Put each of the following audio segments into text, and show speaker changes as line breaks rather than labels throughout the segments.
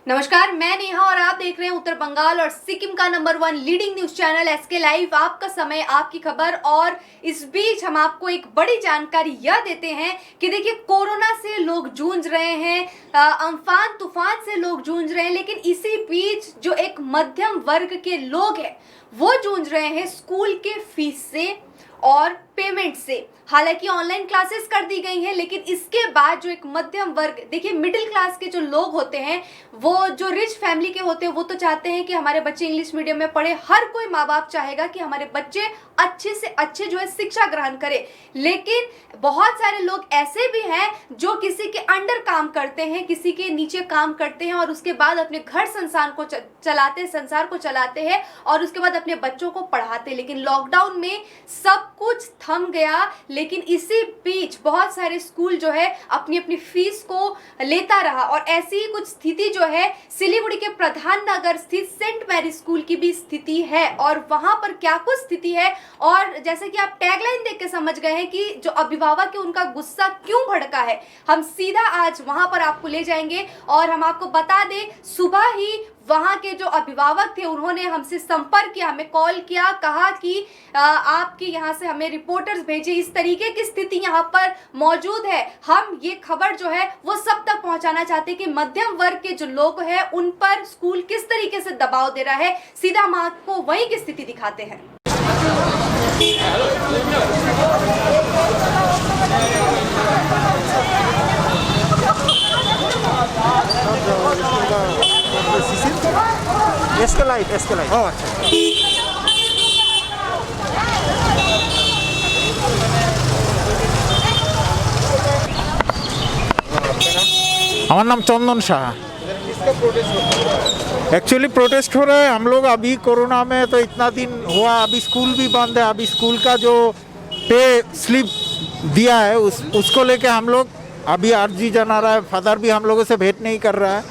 नमस्कार, मैं नेहा और आप देख रहे हैं उत्तर बंगाल और सिक्किम का number 1 leading news channel SK live. आपका समय, आपकी खबर। और इस बीच हम आपको एक बड़ी जानकारी यह देते हैं कि देखिए, कोरोना से लोग जूझ रहे हैं, अम्फान तूफान से लोग जूझ रहे हैं, लेकिन इसी बीच जो एक मध्यम वर्ग के लोग हैं वो जूझ रहे हैं स्कूल के फीस से और पेमेंट से। हालांकि ऑनलाइन क्लासेस कर दी गई हैं, लेकिन इसके बाद जो एक मध्यम वर्ग, देखिए मिडिल क्लास के जो लोग होते हैं, वो जो रिच फैमिली के होते हैं, वो तो चाहते हैं कि हमारे बच्चे इंग्लिश मीडियम में पढ़े। हर कोई माँ बाप चाहेगा कि हमारे बच्चे अच्छे से अच्छे जो है शिक्षा ग्रहण करें। लेकिन बहुत सारे लोग ऐसे भी हैं जो किसी के अंडर काम करते हैं, किसी के नीचे काम करते हैं और उसके बाद अपने घर संसार को चलाते हैं और उसके बाद अपने बच्चों को पढ़ाते हैं। लेकिन लॉकडाउन में सब कुछ थम गया, लेकिन इसी बीच बहुत सारे स्कूल जो है अपनी अपनी फीस को लेता रहा। और ऐसी ही कुछ स्थिति जो है सिलीगुड़ी के प्रधान नगर स्थित सेंट मैरी स्कूल की भी स्थिति है। और वहां पर क्या कुछ स्थिति है, और जैसे कि आप टैगलाइन देख के समझ गए हैं कि जो अभिभावक है उनका गुस्सा क्यों भड़का है, हम सीधा आज वहां पर आपको ले जाएंगे। और हम आपको बता दें, सुबह ही वहां के जो अभिभावक थे उन्होंने हमसे संपर्क किया, हमें कॉल किया, कहा कि आपके यहाँ से हमें रिपोर्टर्स भेजे, इस तरीके की स्थिति यहाँ पर मौजूद है। हम ये खबर जो है वो सब तक पहुंचाना चाहते हैं कि मध्यम वर्ग के जो लोग हैं उन पर स्कूल किस तरीके से दबाव दे रहा है। सीधा हम आपको वहीं की स्थिति दिखाते हैं।
SK live.
Oh, अच्छा।
हमारा नाम चंदन शाह। एक्चुअली प्रोटेस्ट हो रहा है। हम लोग अभी कोरोना में तो इतना दिन हुआ, अभी स्कूल भी बंद है। अभी स्कूल का जो पे स्लिप दिया है उसको लेके हम लोग अभी अर्जी जना रहा है। फादर भी हम लोगों से भेंट नहीं कर रहा है।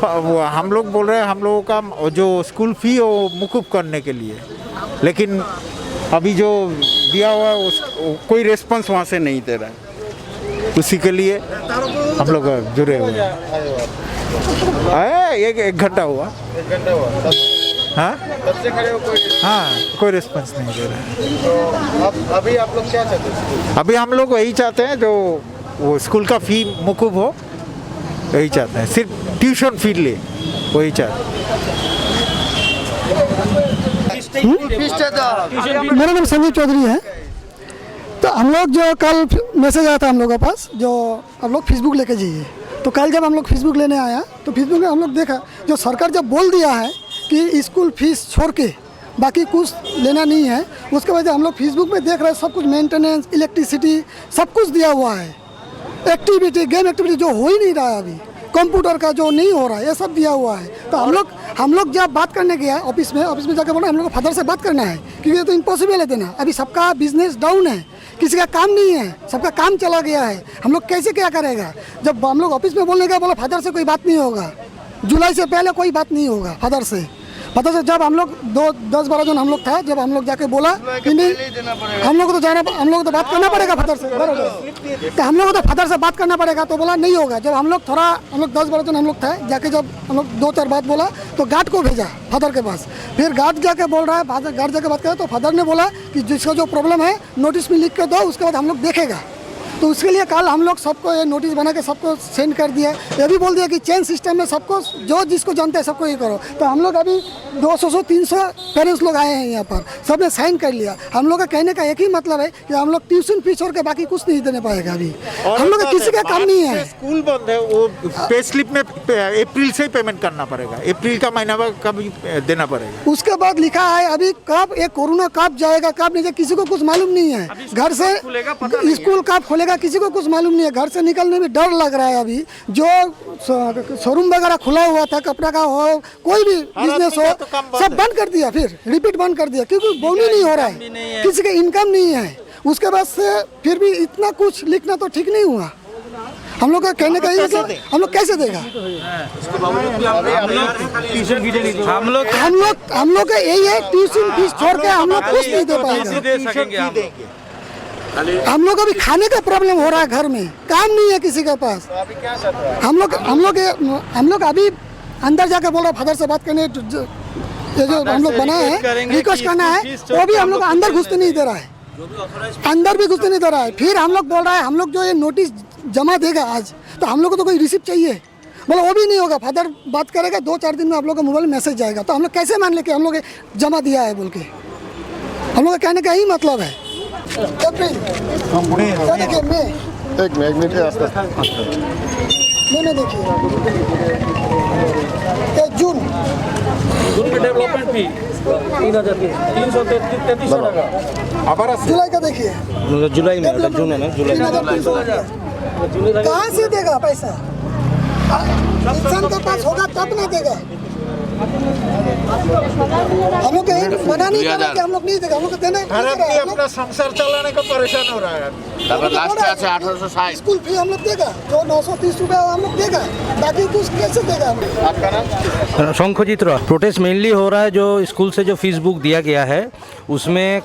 वो हम लोग बोल रहे हैं हम लोगों का जो स्कूल फी वो मुकुब करने के लिए, लेकिन अभी जो दिया हुआ है कोई रिस्पांस वहाँ से नहीं दे रहा है। उसी के लिए हम लोग जुड़े हुए हैं। एक घंटा हुआ। हाँ,
तब से खड़े हो
कोई रिस्पांस नहीं दे रहा है।
तो अभी आप लोग क्या चाहते हैं?
अभी हम लोग वही चाहते हैं जो वो स्कूल का फी मुकुब हो, वही चाहते हैं। सिर्फ ट्यूशन फी ले, वही चाहते
हैं। मेरा नाम संजीव चौधरी है। तो हम लोग जो कल मैसेज आया था हम लोग के पास, जो हम लोग फेसबुक लेके जाइए, तो कल जब हम लोग फेसबुक लेने आया तो फेसबुक में हम लोग देखा जो सरकार जब बोल दिया है कि स्कूल फीस छोड़ के बाकी कुछ लेना नहीं है, उसके वजह हम लोग फेसबुक में देख रहे हैं सब कुछ मेंटेनेंस, इलेक्ट्रिसिटी सब कुछ दिया हुआ है। एक्टिविटी, गेम एक्टिविटी जो हो ही नहीं रहा है, अभी कंप्यूटर का जो नहीं हो रहा है, ये सब दिया हुआ है। तो हम लोग जब बात करने गया ऑफिस में जाकर बोला हम लोग को फादर से बात करना है, क्योंकि ये तो इम्पॉसिबल है देना। अभी सबका बिजनेस डाउन है, किसी का काम नहीं है, सबका काम चला गया है। हम लोग कैसे क्या करेगा? जब हम लोग ऑफिस में बोलने गया, बोला फादर से कोई बात नहीं होगा, जुलाई से पहले कोई बात नहीं होगा फादर से। जब हम लोग 10-12 जन हम लोग था, जब हम लोग जाके बोला कि नहीं हम लोग तो बात करना पड़ेगा फादर से, तो हम लोग को तो फादर से बात करना पड़ेगा, तो बोला नहीं होगा। जब हम लोग 10-12 जन हम लोग थे, जाके जब हम लोग 2-4 बात बोला तो गार्ड को भेजा फादर के पास। फिर गार्ड जाके बोल रहा है, गार्ड जाके बात करा तो फादर ने बोला कि जिसका जो प्रॉब्लम है नोटिस में लिख के दो, उसके बाद हम लोग देखेगा। तो उसके लिए कल हम लोग सबको ये नोटिस बना के सबको सेंड कर दिया। ये भी बोल दिया कि चेन सिस्टम में सबको जो जिसको जानते हैं सबको ये करो। तो हम लोग अभी 200-300 पेरेंट्स लोग आए हैं यहाँ पर, सबने साइन कर लिया। हम लोग का कहने का एक ही मतलब है कि हम लोग ट्यूशन फीस छोड़ के बाकी कुछ नहीं देने पाएगा। अभी हम लोग का किसी का काम नहीं है।
स्कूल बंद है, वो पे स्लिप में अप्रैल से ही पेमेंट करना पड़ेगा, अप्रैल का महीना कब देना पड़ेगा।
उसके बाद लिखा है अभी कब ये कोरोना कब जाएगा कब नहीं जाएगा किसी को कुछ मालूम नहीं है। घर से स्कूल कब खुलेगा किसी को कुछ मालूम नहीं है। घर से निकलने में डर लग रहा है। अभी जो शोरूम वगैरह खुला हुआ था, कपड़ा का हो, कोई भी बिजनेस हो, सब बंद कर दिया, फिर रिपीट बंद कर दिया, क्योंकि बोनी नहीं हो रहा है, किसी का इनकम नहीं है। उसके बाद से फिर भी इतना कुछ लिखना तो ठीक नहीं हुआ। हम लोग का कहने का यही मतलब हम लोग कैसे देगा? हम लोग का यही है, ट्यूशन फीस छोड़ के हम लोग कुछ नहीं दे पाएंगे। हम लोग अभी खाने का प्रॉब्लम हो रहा है, घर में काम नहीं है किसी के पास। हम लोग अभी अंदर जाके बोल रहा फादर से बात करने ये जो हम लोग बनाए हैं रिक्वेस्ट करना है, वो भी हम लोग अंदर घुसते नहीं दे रहा है, अंदर भी घुसते नहीं दे रहा है। फिर हम लोग बोल रहा है हम लोग जो ये नोटिस जमा देगा आज, तो हम लोग को तो कोई रिसिप्ट चाहिए, बोला वो भी नहीं होगा। फादर बात करेगा 2-4 दिन में आप लोग का मोबाइल में मैसेज जाएगा, तो हम लोग कैसे मान ले कि हम लोग जमा दिया है बोल के। हम लोग का कहने का यही मतलब है। क्या देखिए
एक मिनट
मैं देखिए जून
में डेवलपमेंट फी 333 টাকা।
जुलाई का देखिए,
जुलाई में जून है ना, जुलाई
3,300 कहाँ से देगा पैसा? इंसान के पास होगा तब ना देगा। हम लोग कहीं मना नहीं कर रहे कि हम लोग नहीं देगा, हम लोग को देना
हर आदमी अपना संसार चलाने का परेशान हो रहा है।
लास्ट 1860
स्कूल फी हम लोग देगा, जो 930 रुपया हम लोग देगा, बाकी कुछ कैसे देगा हम लोग?
आपका नाम?
शंखजीत रॉय। प्रोटेस्ट मेनली हो रहा है जो स्कूल से जो फीस बुक दिया गया है उसमें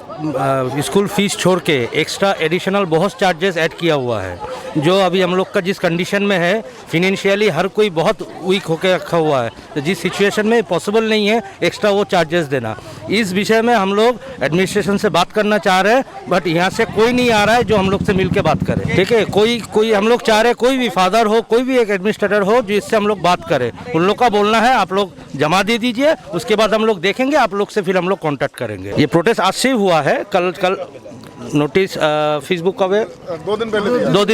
स्कूल फीस छोड़ के एक्स्ट्रा एडिशनल बहुत चार्जेस ऐड किया हुआ है, जो अभी हम लोग का जिस कंडीशन में है फिनेंशियली हर कोई बहुत वीक होकर रखा हुआ है, तो जिस सिचुएशन में पॉसिबल नहीं है एक्स्ट्रा वो चार्जेस देना। इस विषय में हम लोग एडमिनिस्ट्रेशन से बात करना चाह रहे हैं, बट यहाँ से कोई नहीं आ रहा है जो हम लोग से मिल के बात करे। ठीक है, कोई हम लोग चाह रहे हैं कोई भी फादर हो, कोई भी एक एडमिनिस्ट्रेटर हो जिससे हम लोग बात करें। उन लोग का बोलना है आप लोग जमा दे दीजिए, उसके बाद हम लोग देखेंगे, आप लोग से फिर हम लोग कॉन्टैक्ट करेंगे। ये प्रोटेस्ट आज से हुआ है, कल नोटिस फेसबुक का वे 2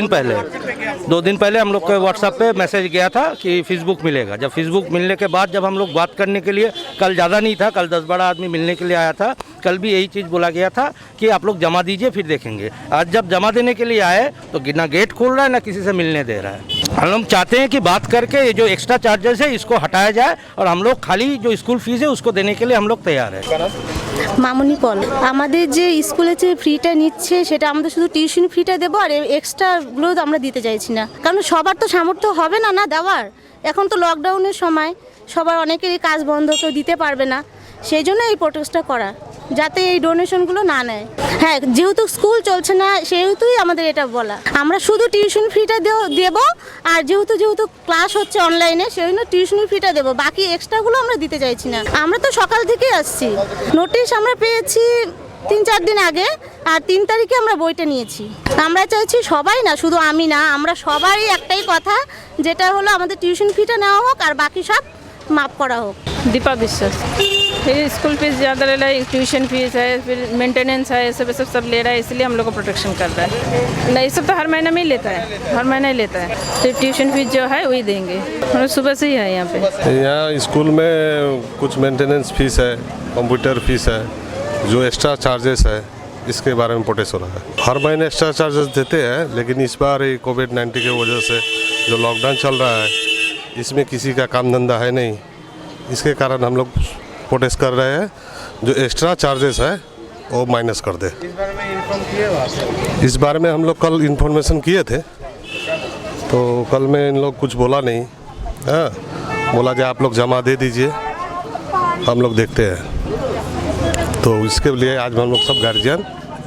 दिन पहले हम लोग को व्हाट्सएप पे मैसेज गया था कि फेसबुक मिलेगा। जब फेसबुक मिलने के बाद जब हम लोग बात करने के लिए, कल ज़्यादा नहीं था, कल 10-12 आदमी मिलने के लिए आया था, कल भी यही चीज़ बोला गया था कि आप लोग जमा दीजिए फिर देखेंगे। आज जब जमा देने के लिए आए तो ना गेट खोल रहा है ना किसी से मिलने दे रहा है। हम लोग चाहते हैं कि बात करके ये जो एक्स्ट्रा चार्जेस है इसको हटाया जाए और हम लोग खाली जो स्कूल फीस है उसको देने के लिए हम लोग तैयार है।
মামনি পল। আমাদের যে স্কুলে যে ফ্রিটা নিচ্ছে সেটা আমাদের শুধু টিউশন ফিটা দেবো, আর এক্সট্রাগুলো আমরা দিতে চাইছি না, কারণ সবার তো সামর্থ্য হবে না না দেওয়ার। এখন তো লকডাউনের সময় সবার অনেকেরই কাজ বন্ধ, কেউ দিতে পারবে না, সেই জন্য এই প্রোটেস্টটা করা, যাতে এই ডোনেশনগুলো না নেয়। হ্যাঁ, যেহেতু স্কুল চলছে না সেহেতুই আমাদের এটা বলা, আমরা শুধু টিউশন ফিটা দেবো, আর যেহেতু ক্লাস হচ্ছে অনলাইনে সেই জন্য টিউশন ফিটা দেবো, বাকি এক্সট্রাগুলো আমরা দিতে চাইছি না। আমরা তো সকাল থেকে আসছি, নোটিশ আমরা পেয়েছি 3-4 দিন আগে, আর 3 তারিখে আমরা বইটা নিয়েছি। আমরা চাইছি সবাই না, শুধু আমি না, আমরা সবারই একটাই কথা, যেটা হলো আমাদের টিউশন ফিটা নেওয়া হোক আর বাকি সব মাফ করা হোক।
दीपा विश्वास। फिर स्कूल फीस ज़्यादा ले रहा है, ट्यूशन फीस है, फिर मेंटेनेंस है, सब ले रहा है, इसलिए हम लोग को प्रोटेक्शन कर रहा है। नहीं, सब तो हर महीने में ही लेता है, हर महीने ही लेता है। सिर्फ ट्यूशन फीस जो है वही देंगे, हम लोग सुबह से ही है यहाँ पे।
यहाँ स्कूल में कुछ मेंटेनेंस फीस है, कंप्यूटर फीस है, जो एक्स्ट्रा चार्जेस है इसके बारे में प्रोटेस्ट हो रहा है। हर महीने एक्स्ट्रा चार्जेस देते हैं, लेकिन इस बार कोविड-19 की वजह से जो लॉकडाउन चल रहा है इसमें किसी का काम धंधा है नहीं, इसके कारण हम लोग प्रोटेस्ट कर रहे हैं, जो एक्स्ट्रा चार्जेस है वो माइनस कर दे।
इस बारे में इन्फॉर्म किए हो आप?
इस बारे में हम लोग कल इन्फॉर्मेशन किए थे, तो कल में इन लोग कुछ बोला नहीं, हाँ बोला जो आप लोग जमा दे दीजिए, हम लोग देखते हैं। तो इसके लिए आज हम लोग सब गार्जियन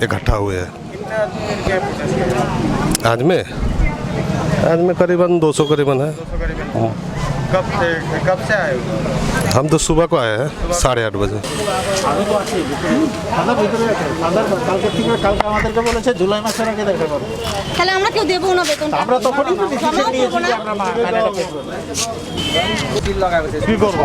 इकट्ठा हुए हैं। आज में करीबन 200 करीबन है।
कब से आए हो?
हम तो सुबह को आए हैं 8:30 बजे।
কালকে আমাদেরকে বলেছে জুলাই মাসের আগে দেখতে পারবো।
তাহলে আমরা কেউ দেবো না বেতন,
আমরা তখনই তো ডিসিশন নিয়েছি যে আমরা
কি করবো?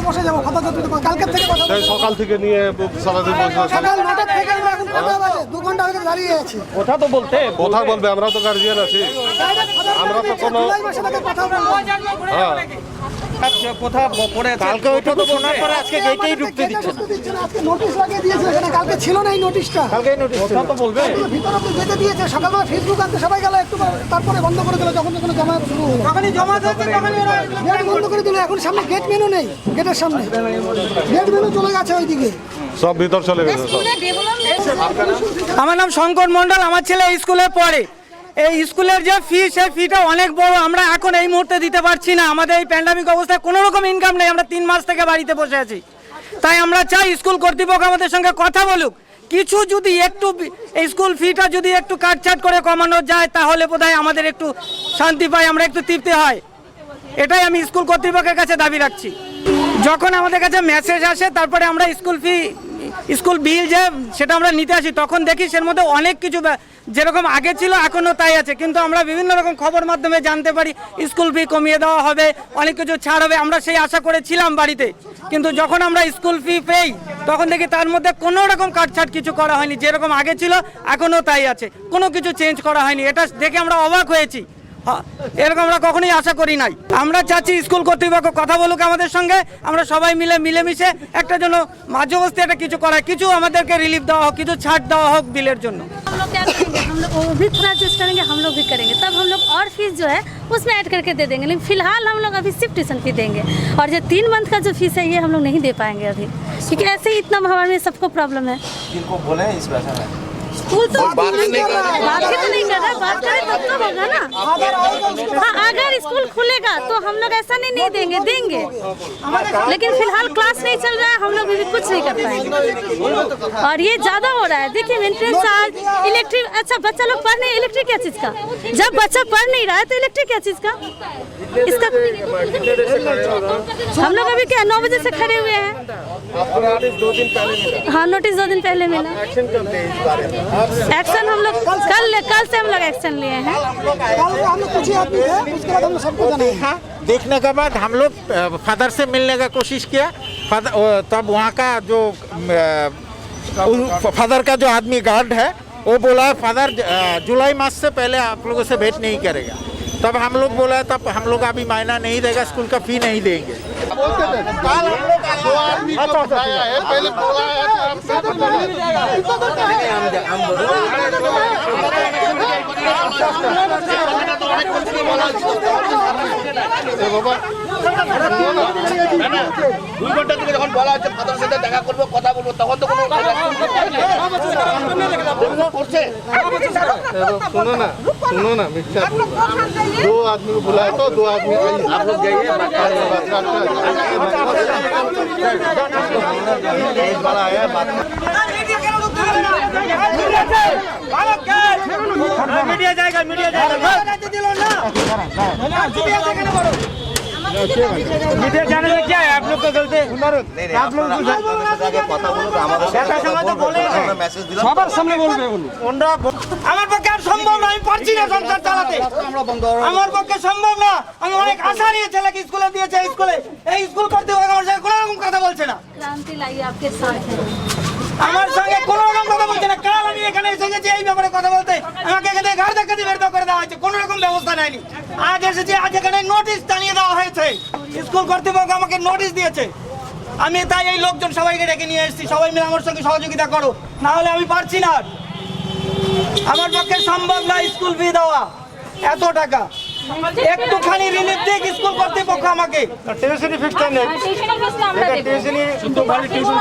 বসে যাবো, কথা কালকে থেকে কথা
সকাল থেকে নিয়ে সারাদিন
সকাল 9টা থেকে আমরা এখন কটা বাজে 2 ঘন্টা আগে দাঁড়িয়ে আছি।
কথা তো বলতে
কথা বলবে, আমরা তো গার্জিয়ান আছি, আমরা তো কোনো
জুলাই মাসে তাকে কথা বলবো।
হ্যাঁ
কথা পড়ে
কালকে ওইটা তো শোনার পরে আজকে গেটেই ঢুকতে দিচ্ছে না।
আজকে নোটিশ লাগিয়ে দিয়েছে, এখানে কালকে ছিল না এই নোটিশটা।
কালকে নোটিশ
কথা তো বলবে।
ভিতরে আপনি যেতে দিয়েছে, সকালবেলা ফেসবুক আনতে সবাই গেল, একটু তারপরে বন্ধ করে দিল, যখন জমা শুরু হলো গেট বন্ধ করে দিল। এখন সামনে গেট মেনু নেই, গেটের সামনে গেট মেনু চলে গেছে ওইদিকে,
সব ভিতর চলে গেছে সব।
আমার নাম শঙ্কর মণ্ডল, আমার ছেলে এই স্কুলে পড়ে। এই স্কুলের যে ফি, সেই ফিটা অনেক বড়, আমরা এখন এই মুহূর্তে দিতে পারছি না। আমাদের এই প্যান্ডামিক অবস্থায় কোনো রকম ইনকাম নেই, আমরা 3 মাস থেকে বাড়িতে বসে আছি। তাই আমরা চাই স্কুল কর্তৃপক্ষ আমাদের সঙ্গে কথা বলুক, কিছু যদি একটু এই স্কুল ফিটা যদি একটু কাটছাট করে কমানো যায় তাহলে বোধহয় আমাদের একটু শান্তি পাই, আমরা একটু তৃপ্তি হয়। এটাই আমি স্কুল কর্তৃপক্ষের কাছে দাবি রাখছি। যখন আমাদের কাছে মেসেজ আসে তারপরে আমরা স্কুল বিল যে সেটা আমরা নিতে আসি, তখন দেখি সের মধ্যে অনেক কিছু যেরকম আগে ছিল এখনও তাই আছে, কিন্তু আমরা বিভিন্ন রকম খবর মাধ্যমে জানতে পারি স্কুল ফি কমিয়ে দেওয়া হবে, অনেক কিছু ছাড় হবে, আমরা সেই আশা করেছিলাম বাড়িতে। কিন্তু যখন আমরা স্কুল ফি পেই তখন দেখি তার মধ্যে কোনো রকম কাটছাট কিছু করা হয়নি, যেরকম আগে ছিল এখনও তাই আছে, কোনো কিছু চেঞ্জ করা হয়নি। এটা দেখে আমরা অবাক হয়েছি, এরকম আমরা কখনোই আশা করি নাই। আমরা চাচ্ছি স্কুল কর্তৃপক্ষ কথা বলুক আমাদের সঙ্গে, আমরা সবাই মিলেমিশে একটা জন্য মাঝবস্তি একটা কিছু করা, কিছু আমাদেরকে রিলিফ দেওয়া হোক, কিছু ছাড় দেওয়া হোক বিলের জন্য।
हम लोग क्या करेंगे, हम लोग वो भी थोड़ा एडजस्ट करेंगे, हम लोग भी करेंगे, तब हम लोग और फीस जो है उसमें ऐड करके दे देंगे। लेकिन फिलहाल हम लोग अभी सिर्फ ट्यूशन फी देंगे, और जो 3 मंथ का जो फीस है ये हम लोग नहीं दे पाएंगे अभी, क्योंकि ऐसे ही इतना महामारी में सबको प्रॉब्लम है।
किनको बोले इस भाषा में?
स्कूल तो बात ही तो नहीं कर रहा, बात करें तब तो होगा ना। हाँ, अगर स्कूल खुलेगा तो हम लोग ऐसा नहीं देंगे, लेकिन फिलहाल क्लास नहीं चल रहा है, हम लोग भी कुछ नहीं कर पाएंगे। और ये ज़्यादा हो रहा है, देखिए मेंटेनेंस चार्ज, इलेक्ट्रिक। अच्छा, बच्चा लोग पढ़ नहीं, इलेक्ट्रिक क्या चीज़ का? जब बच्चा पढ़ नहीं रहा है तो इलेक्ट्रिक क्या चीज़ का? इसका हम लोग अभी क्या 9 बजे से खड़े हुए हैं। हाँ, नोटिस 2 दिन पहले मिला। एक्शन हम लोग कल से हम लोग एक्शन लिए हैं।
देखने के बाद हम लोग फादर से मिलने का कोशिश किया। तब वहाँ का जो फादर का जो आदमी गार्ड है वो बोला फादर जुलाई मास से पहले आप लोगों से भेंट नहीं करेगा। तब हम लोग बोला तब हम लोग अभी महीना नहीं देगा, स्कूल का फी नहीं देंगे।
যখন বলা হচ্ছে ফাদারের সাথে দেখা করবো, কথা বলবো, তখন তো কোনো করছে।
सुनो ना मिक्सर 2 आदमी को बुलाया तो 2 आदमी आप लोग जाइए बड़ा है बात
मीडिया जाएगा मीडिया जाने में क्या है, आप लोग को गलती आप लोग সবার সামনে বলবে। আমার পক্ষে আর সম্ভব না, আমি পারছি না সংসার চালাতে, আমার পক্ষে সম্ভব না। আমি অনেক আশা নিয়ে ছেলেকে স্কুলে দিয়েছে, এই স্কুল করতে আমার সঙ্গে কোনো রকম কথা বলছে না,
क्रांति लाई आपके साथ है।
আমার সঙ্গে কোনো রকম কথা বলছে না। কাল আমি এখানে এসে যে এই ব্যাপারে কথা বলতে আমাকে এখানে ঘাড় ধাক্কা দিয়ে বের করে দেওয়া হয়েছে, কোনো রকম ব্যবস্থা নেয়নি। আজ এসেছি, আজ এখানে নোটিশ টানিয়ে দেওয়া হয়েছে, স্কুল কর্তৃপক্ষ আমাকে নোটিশ দিয়েছে। আমি তাই এই লোকজন সবাইকে ডেকে নিয়ে এসেছি, সবাই মিলে আমার সঙ্গে সহযোগিতা করো, না হলে আমি পারছি না, আমার পক্ষে সম্ভব না স্কুল ফি দেওয়া এত টাকা। একটুখানি রিলিফ দিক স্কুল কর্তৃপক্ষ আমাকে। টিউশনি ফিক্স নেই, টিউশনি শুধু খালি টিউশন।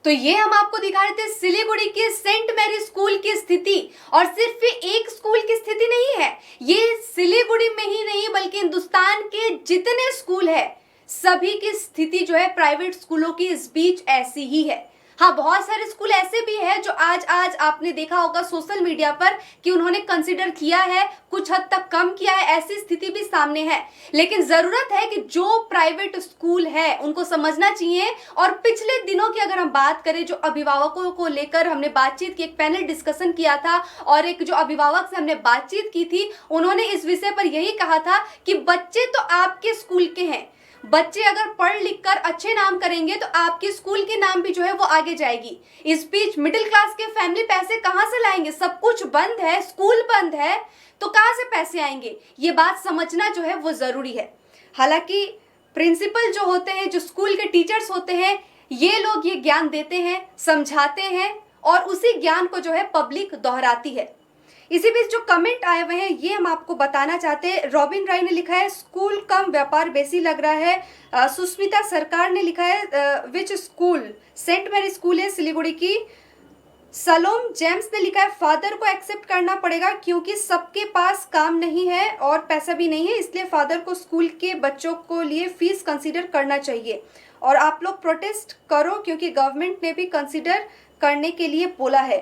तो ये हम आपको दिखा रहे थे सिलीगुड़ी के सेंट मैरी स्कूल की स्थिति। और सिर्फ एक स्कूल की स्थिति नहीं है, ये सिलीगुड़ी में ही नहीं बल्कि हिंदुस्तान के जितने स्कूल है सभी की स्थिति जो है प्राइवेट स्कूलों की इस बीच ऐसी ही है। हाँ, बहुत सारे स्कूल ऐसे भी हैं जो आज आपने देखा होगा सोशल मीडिया पर कि उन्होंने कंसिडर किया है, कुछ हद तक कम किया है, ऐसी स्थिति भी सामने है। लेकिन जरूरत है कि जो प्राइवेट स्कूल है उनको समझना चाहिए। और पिछले दिनों की अगर हम बात करें, जो अभिभावकों को लेकर हमने बातचीत की, एक पैनल डिस्कशन किया था और एक जो अभिभावक से हमने बातचीत की थी, उन्होंने इस विषय पर यही कहा था कि बच्चे तो आपके स्कूल के हैं, बच्चे अगर पढ़ लिख कर अच्छे नाम करेंगे तो आपके स्कूल के नाम भी जो है वो आगे जाएगी। इस बीच मिडिल क्लास के फैमिली पैसे कहाँ से लाएंगे? सब कुछ बंद है, स्कूल बंद है, तो कहाँ से पैसे आएंगे? ये बात समझना जो है वो ज़रूरी है। हालांकि प्रिंसिपल जो होते हैं, जो स्कूल के टीचर्स होते हैं, ये लोग ये ज्ञान देते हैं, समझाते हैं और उसी ज्ञान को जो है पब्लिक दोहराती है। इसी बीच जो कमेंट आए हुए हैं ये हम आपको बताना चाहते हैं। रॉबिन राय ने लिखा है स्कूल कम व्यापार बेसी लग रहा है। सुस्मिता सरकार ने लिखा है which school, saint Mary school है सिलीगुड़ी की। सलोम जेम्स ने लिखा है फादर को एक्सेप्ट करना पड़ेगा क्योंकि सबके पास काम नहीं है और पैसा भी नहीं है, इसलिए फादर को स्कूल के बच्चों को लिए फीस कंसीडर करना चाहिए और आप लोग प्रोटेस्ट करो क्योंकि गवर्नमेंट ने भी कंसीडर करने के लिए बोला है।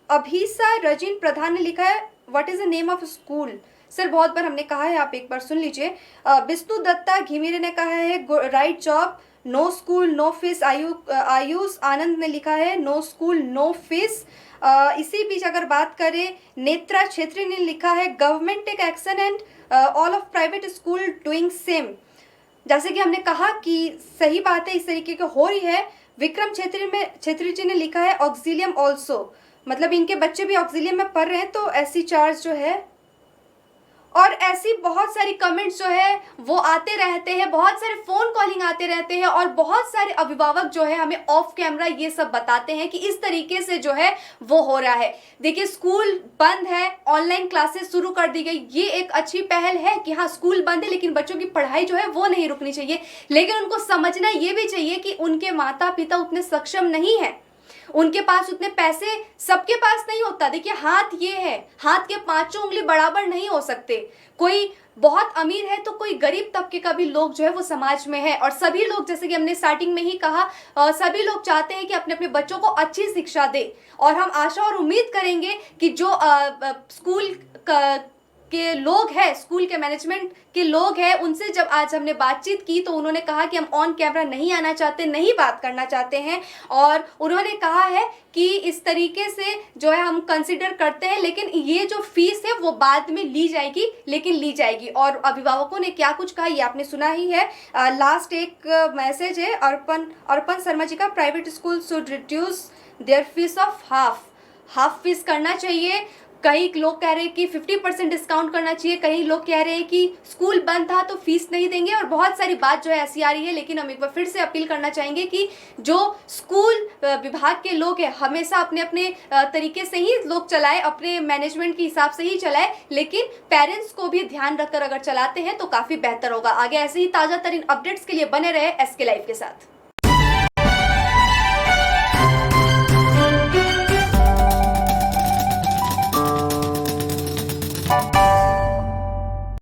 अभिसा रजिन प्रधान ने लिखा है what is the name of school. Sir बहुत बार हमने कहा है, आप एक बार सुन लीजिए। विष्णु दत्ता घिमिरे ने कहा है right job, no school no fees. Ayush Anand ने लिखा है नो स्कूल नो फीस। इसी बीच अगर बात करें नेत्रा छेत्री ने लिखा है government take action and all of private school doing same. जैसे कि हमने कहा कि सही बात है, इस तरीके की हो रही है। विक्रम छेत्री जी ने लिखा है ऑक्सिलियम ऑल्सो, मतलब इनके बच्चे भी ऑक्सिलियम में पढ़ रहे हैं तो ऐसी चार्ज जो है। और ऐसी बहुत सारी कमेंट्स जो है वो आते रहते हैं, बहुत सारे फ़ोन कॉलिंग आते रहते हैं और बहुत सारे अभिभावक जो है हमें ऑफ कैमरा ये सब बताते हैं कि इस तरीके से जो है वो हो रहा है। देखिए स्कूल बंद है, ऑनलाइन क्लासेस शुरू कर दी गई, ये एक अच्छी पहल है कि हाँ स्कूल बंद है लेकिन बच्चों की पढ़ाई जो है वो नहीं रुकनी चाहिए। लेकिन उनको समझना ये भी चाहिए कि उनके माता पिता उतने सक्षम नहीं है, उनके पास उतने पैसे सबके पास नहीं होता। देखिए हाथ ये है, हाथ के पांचों उंगली बराबर नहीं हो सकते। कोई बहुत अमीर है तो कोई गरीब तबके का भी लोग जो है वो समाज में है और सभी लोग, जैसे कि हमने स्टार्टिंग में ही कहा, सभी लोग चाहते हैं कि अपने अपने बच्चों को अच्छी शिक्षा दे। और हम आशा और उम्मीद करेंगे कि जो स्कूल के लोग हैं, स्कूल के मैनेजमेंट के लोग हैं, उनसे जब आज हमने बातचीत की तो उन्होंने कहा कि हम ऑन कैमरा नहीं आना चाहते, नहीं बात करना चाहते हैं और उन्होंने कहा है कि इस तरीके से जो है हम कंसिडर करते हैं, लेकिन ये जो फीस है वो बाद में ली जाएगी, लेकिन ली जाएगी। और अभिभावकों ने क्या कुछ कहा ये आपने सुना ही है। लास्ट एक मैसेज है अर्पण शर्मा जी का, private school should reduce there fees of half fees करना चाहिए। कई लोग कह रहे हैं कि 50% डिस्काउंट करना चाहिए, कई लोग कह रहे हैं कि स्कूल बंद था तो फीस नहीं देंगे और बहुत सारी बात जो है ऐसी आ रही है। लेकिन हम एक बार फिर से अपील करना चाहेंगे कि जो स्कूल विभाग के लोग हैं हमेशा अपने अपने तरीके से ही लोग चलाए, अपने मैनेजमेंट के हिसाब से ही चलाए, लेकिन पेरेंट्स को भी ध्यान रखकर अगर चलाते हैं तो काफ़ी बेहतर होगा। आगे ऐसे ही ताज़ा तरीन अपडेट्स के लिए बने रहे SK लाइव के साथ।